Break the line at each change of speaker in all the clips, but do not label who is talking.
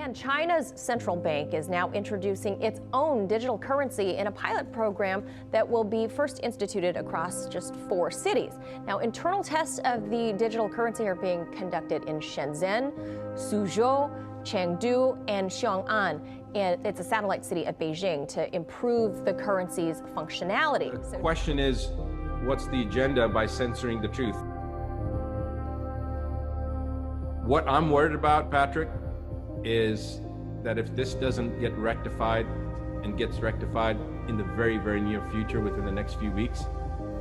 And China's central bank is now introducing its own digital currency in a pilot program that will be first instituted across just 4 cities. Now, internal tests of the digital currency are being conducted in Shenzhen, Suzhou, Chengdu, and Xiong'an. And it's a satellite city of Beijing to improve the currency's functionality.
The question is, what's the agenda by censoring the truth? What I'm worried about, Patrick, is that if this doesn't get rectified and gets rectified in the very, very near future, within the next few weeks,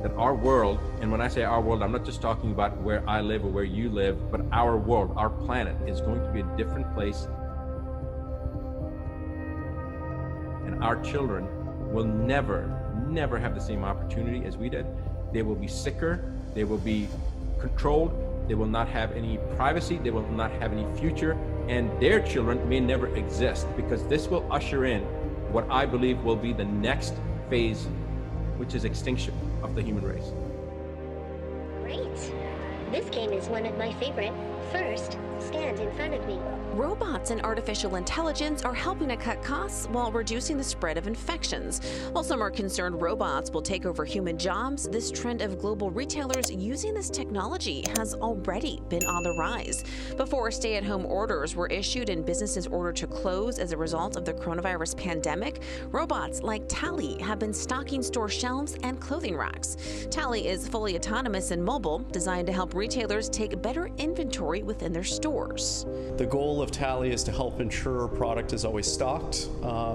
that our world, and when I say our world, I'm not just talking about where I live or where you live, but our world, our planet is going to be a different place. And our children will never have the same opportunity as we did. They will be sicker, they will be controlled, they will not have any privacy, they will not have any future, and their children may never exist, because this will usher in what I believe will be the next phase, which is extinction of the human race.
Great. This game is one of my favorite. First, stand in front of me.
Robots and artificial intelligence are helping to cut costs while reducing the spread of infections. While some are concerned robots will take over human jobs, this trend of global retailers using this technology has already been on the rise. Before stay-at-home orders were issued and businesses ordered to close as a result of the coronavirus pandemic, robots like Tally have been stocking store shelves and clothing racks. Tally is fully autonomous and mobile, designed to help retailers take better inventory within their stores.
The goal of Tally is to help ensure product is always stocked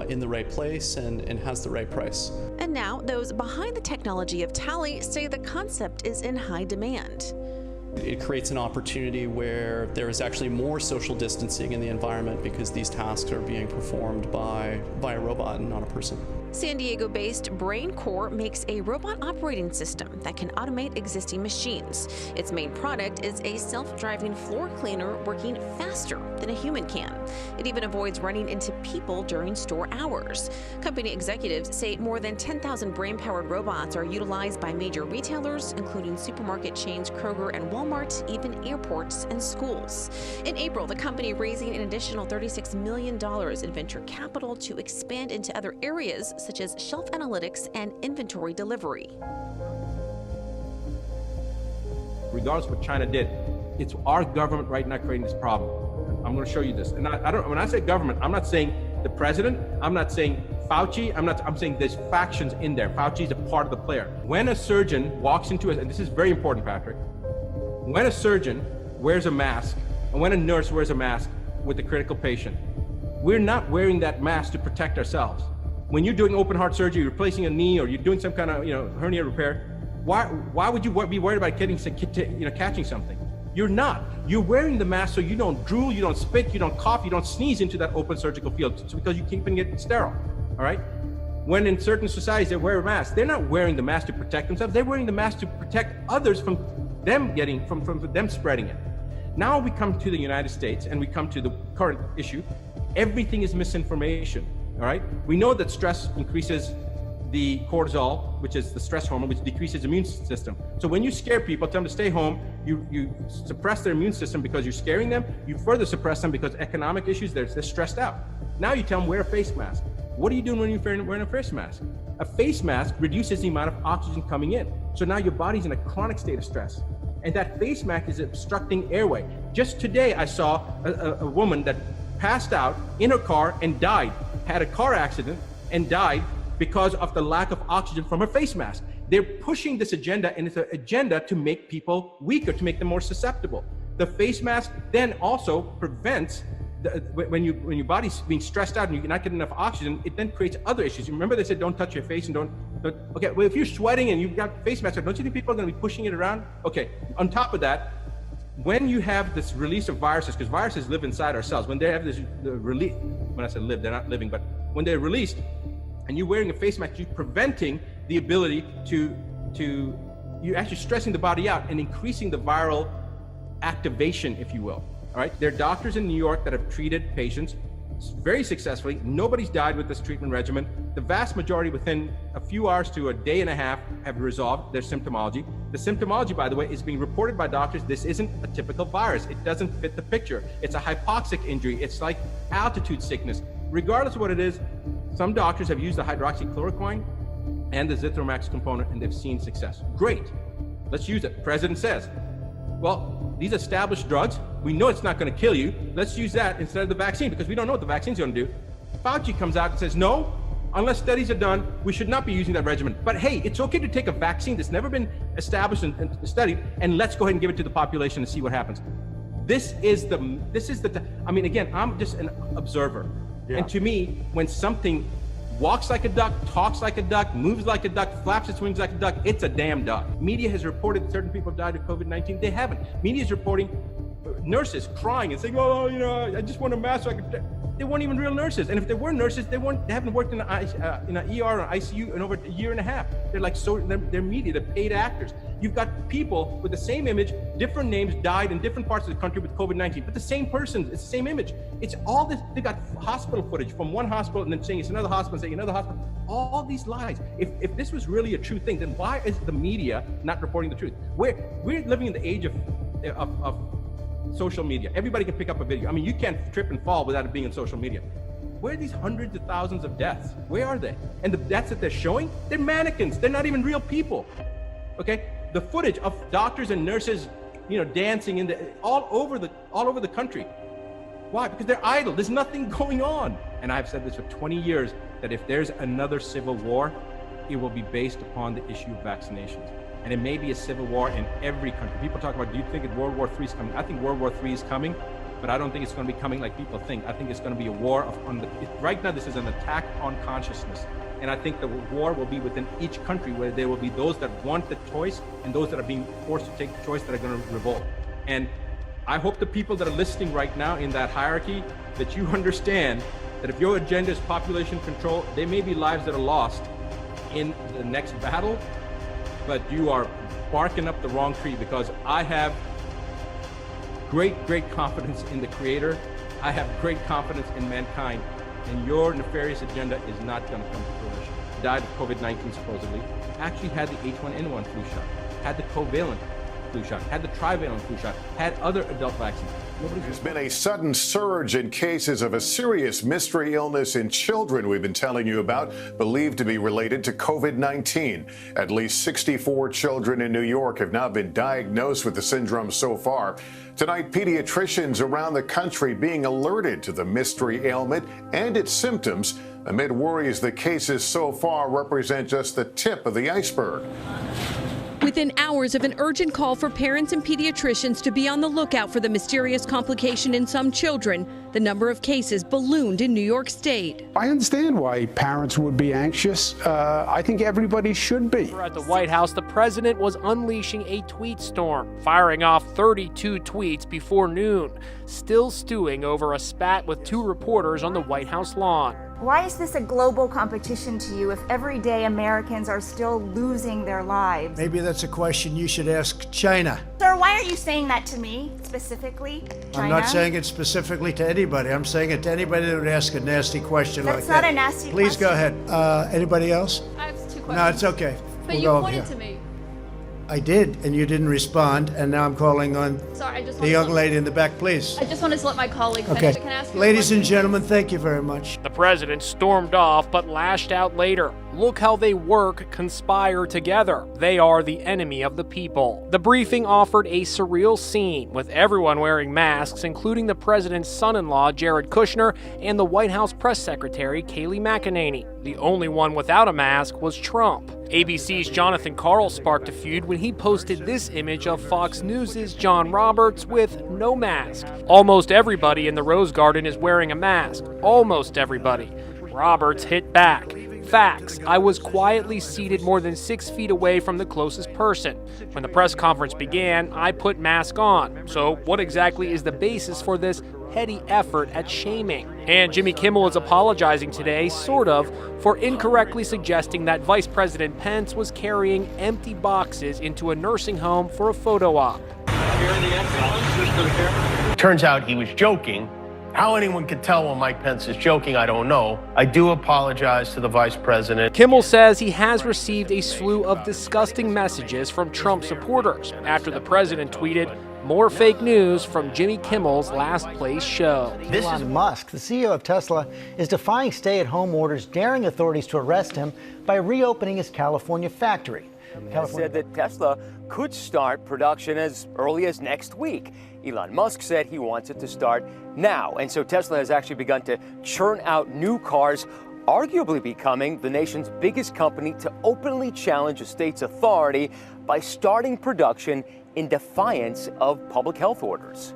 in the right place and has the right price.
And now those behind the technology of Tally say the concept is in high demand.
It creates an opportunity where there is actually more social distancing in the environment because these tasks are being performed by a robot and not a person.
San Diego-based BrainCore makes a robot operating system that can automate existing machines. Its main product is a self-driving floor cleaner working faster than a human can. It even avoids running into people during store hours. Company executives say more than 10,000 brain-powered robots are utilized by major retailers, including supermarket chains Kroger and Walmart, even airports and schools. In April, the company raising an additional $36 million in venture capital to expand into other areas such as shelf analytics and inventory delivery.
Regardless of what China did, it's our government right now creating this problem. I'm going to show you this. And when I say government, I'm not saying the president, I'm not saying Fauci, I'm saying there's factions in there. Fauci is a part of the player. When a surgeon walks into and this is very important, Patrick, when a surgeon wears a mask, and when a nurse wears a mask with a critical patient, we're not wearing that mask to protect ourselves. When you're doing open heart surgery, you're replacing a knee, or you're doing some kind of hernia repair, why would you be worried about catching something? You're not. You're wearing the mask so you don't drool, you don't spit, you don't cough, you don't sneeze into that open surgical field. It's because you're keeping it sterile. All right. When in certain societies they wear a mask, they're not wearing the mask to protect themselves. They're wearing the mask to protect others from them from them spreading it. Now we come to the United States and we come to the current issue. Everything is misinformation. All right. We know that stress increases the cortisol, which is the stress hormone, which decreases the immune system. So when you scare people, tell them to stay home, you suppress their immune system because you're scaring them. You further suppress them because economic issues, they're stressed out. Now you tell them wear a face mask. What are you doing when you're wearing a face mask? A face mask reduces the amount of oxygen coming in. So now your body's in a chronic state of stress. And that face mask is obstructing airway. Just today, I saw a woman that passed out in her car and died, had a car accident and died because of the lack of oxygen from her face mask. They're pushing this agenda, and it's an agenda to make people weaker, to make them more susceptible. The face mask then also prevents, when your body's being stressed out and you're not getting enough oxygen, it then creates other issues. Remember they said don't touch your face and don't okay, well if you're sweating and you've got face mask, don't you think people are gonna be pushing it around? Okay, on top of that, when you have this release of viruses, because viruses live inside our cells, when they have this release, when I say live, they're not living, but when they're released, and you're wearing a face mask, you're preventing the ability you're actually stressing the body out and increasing the viral activation, if you will. All right, there are doctors in New York that have treated patients very successfully. Nobody's died with this treatment regimen. The vast majority within a few hours to a day and a half have resolved their symptomology. The symptomology, by the way, is being reported by doctors. This isn't a typical virus. It doesn't fit the picture. It's a hypoxic injury. It's like altitude sickness. Regardless of what it is, some doctors have used the hydroxychloroquine and the Zithromax component, and they've seen success. Great. Let's use it. President says, well, these established drugs, we know it's not going to kill you. Let's use that instead of the vaccine because we don't know what the vaccine's going to do. Fauci comes out and says, no, unless studies are done, we should not be using that regimen. But hey, it's okay to take a vaccine that's never been established and studied, and let's go ahead and give it to the population and see what happens. I mean, again, I'm just an observer. Yeah. And to me, when something walks like a duck, talks like a duck, moves like a duck, flaps its wings like a duck, it's a damn duck. Media has reported certain people died of COVID-19. They haven't. Media is reporting nurses crying and saying, oh, you know, I just want a mask so I can. They weren't even real nurses. And if they were nurses, they haven't worked in an ER or ICU in over a year and a half. They're like, they're media, they're paid actors. You've got people with the same image, different names, died in different parts of the country with COVID-19, but the same person, it's the same image. It's all this, they got hospital footage from one hospital and then saying it's another hospital, saying another hospital, all these lies. If this was really a true thing, then why is the media not reporting the truth? We're living in the age of social media. Everybody can pick up a video. I mean, you can't trip and fall without it being on social media. Where are these hundreds of thousands of deaths? Where are they? And the deaths that they're showing, they're mannequins. They're not even real people. Okay? The footage of doctors and nurses, you know, dancing all over the country. Why? Because they're idle. There's nothing going on. And I've said this for 20 years, that if there's another civil war, it will be based upon the issue of vaccinations. And it may be a civil war in every country. People talk about, do you think World War III is coming? I think World War III is coming, but I don't think it's going to be coming like people think. I think it's going to be a war right now, this is an attack on consciousness. And I think the war will be within each country, where there will be those that want the choice and those that are being forced to take the choice that are going to revolt. And I hope the people that are listening right now in that hierarchy, that you understand that if your agenda is population control, there may be lives that are lost in the next battle, but you are barking up the wrong tree, because I have great confidence in the Creator. I have great confidence in mankind, and your nefarious agenda is not going to come to fruition. Died of COVID-19 supposedly, actually had the H1N1 flu shot, had the covalent flu shot, had the trivalent flu shot, had other adult vaccines.
There's been a sudden surge in cases of a serious mystery illness in children we've been telling you about, believed to be related to COVID-19. At least 64 children in New York have now been diagnosed with the syndrome so far. Tonight, pediatricians around the country being alerted to the mystery ailment and its symptoms amid worries the cases so far represent just the tip of the iceberg.
Within hours of an urgent call for parents and pediatricians to be on the lookout for the mysterious complication in some children, the number of cases ballooned in New York State.
I understand why parents would be anxious. I think everybody should be.
At the White House, the president was unleashing a tweet storm, firing off 32 tweets before noon, still stewing over a spat with two reporters on the White House lawn.
Why is this a global competition to you if everyday Americans are still losing their lives?
Maybe that's a question you should ask China.
Sir, why are you saying that to me specifically? China?
I'm not saying it specifically to anybody. I'm saying it to anybody that would ask a nasty question like that.
That's not a nasty question.
Please go ahead. Anybody else?
I have two questions.
No, it's okay.
But you pointed to me.
I did, and you didn't respond, and now I'm calling on the young lady in the back, please.
I just wanted to let my colleague finish.
Okay.
Can I ask you
Ladies and gentlemen, thank you very much.
The president stormed off but lashed out later. Look how they conspire together. They are the enemy of the people. The briefing offered a surreal scene with everyone wearing masks, including the president's son-in-law, Jared Kushner, and the White House press secretary, Kayleigh McEnany. The only one without a mask was Trump. ABC's Jonathan Karl sparked a feud when he posted this image of Fox News' John Roberts with no mask. Almost everybody in the Rose Garden is wearing a mask. Almost everybody. Roberts hit back. Facts. I was quietly seated more than 6 feet away from the closest person. When the press conference began, I put mask on. So what exactly is the basis for this heady effort at shaming? And Jimmy Kimmel is apologizing today, sort of, for incorrectly suggesting that Vice President Pence was carrying empty boxes into a nursing home for a photo op.
Turns out he was joking, How anyone could tell when Mike Pence is joking, I don't know. I do apologize to the vice president.
Kimmel says he has received a slew of disgusting messages from Trump supporters after the president tweeted more fake news from Jimmy Kimmel's Last Place show.
Elon Musk, the CEO of Tesla, is defying stay-at-home orders, daring authorities to arrest him by reopening his California factory.
Said that Tesla could start production as early as next week. Elon Musk said he wants it to start now. And so Tesla has actually begun to churn out new cars, arguably becoming the nation's biggest company to openly challenge a state's authority by starting production in defiance of public health orders.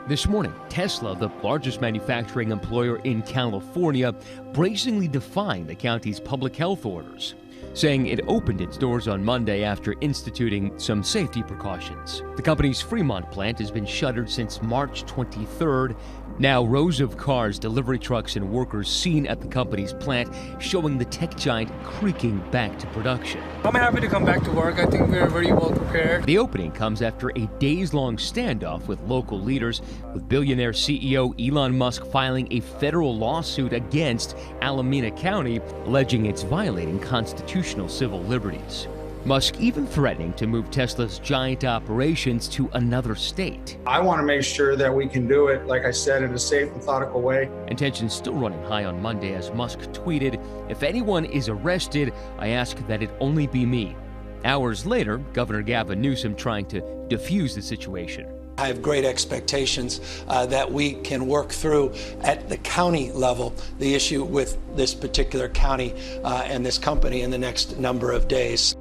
This morning, Tesla, the largest manufacturing employer in California, brazenly defying the county's public health orders, saying it opened its doors on Monday after instituting some safety precautions. The company's Fremont plant has been shuttered since March 23rd. Now, rows of cars, delivery trucks, and workers seen at the company's plant showing the tech giant creaking back to production.
I'm happy to come back to work. I think we're very well prepared.
The opening comes after a days-long standoff with local leaders, with billionaire CEO Elon Musk filing a federal lawsuit against Alameda County, alleging it's violating constitutional civil liberties. Musk even threatening to move Tesla's giant operations to another state.
I want to make sure that we can do it, like I said, in a safe, methodical way.
And tensions still running high on Monday as Musk tweeted, "If anyone is arrested, I ask that it only be me." Hours later, Governor Gavin Newsom trying to defuse the situation.
I have great expectations that we can work through at the county level the issue with this particular county and this company in the next number of days.